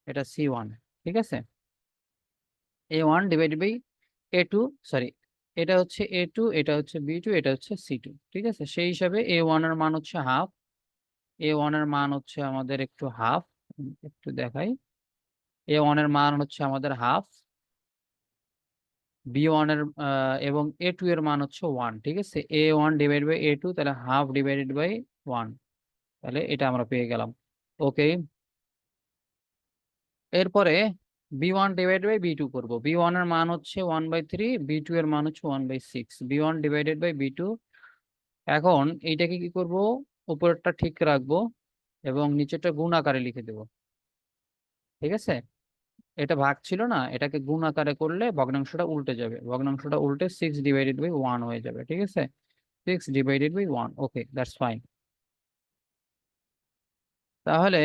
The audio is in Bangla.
এটা C1, ঠিক আছে। A1 divided by A2, sorry, এটা হচ্ছে A2, এটা হচ্ছে B2, এটা হচ্ছে C2, ঠিক আছে। সেই হিসাবে A1 এর মান হচ্ছে হাফ, A1 এর মান হচ্ছে আমাদের একটু হাফ, একটু দেখাই। A1 এর মান হচ্ছে আমাদের হাফ, B1 এর এবং A2 এর মান হচ্ছে 1, ঠিক আছে। A1 ডিভাইড বাই A2, তাহলে হাফ ডিভাইডেড বাই 1, তাহলে এটা আমরা পেয়ে গেলাম। ওকে, এরপরে B1 ডিভাইড বাই B2 করবো। B1 এর মান হচ্ছে 1/3, B2 এর মান হচ্ছে 1/6, B1 ডিভাইডেড বাই B2। এখন এইটাকে কি করব, উপরেরটা ঠিক রাখবো এবং নিচেরটা গুণ আকারে লিখে দেবো, ঠিক আছে। এটা ভাগ ছিল না, এটাকে গুণ আকারে করলে ভগ্নাংশটা উল্টে যাবে, ভগ্নাংশটা উল্টে 6/1 হয়ে যাবে, ঠিক আছে। 6/1, ওকে, দ্যাটস ফাইন। তাহলে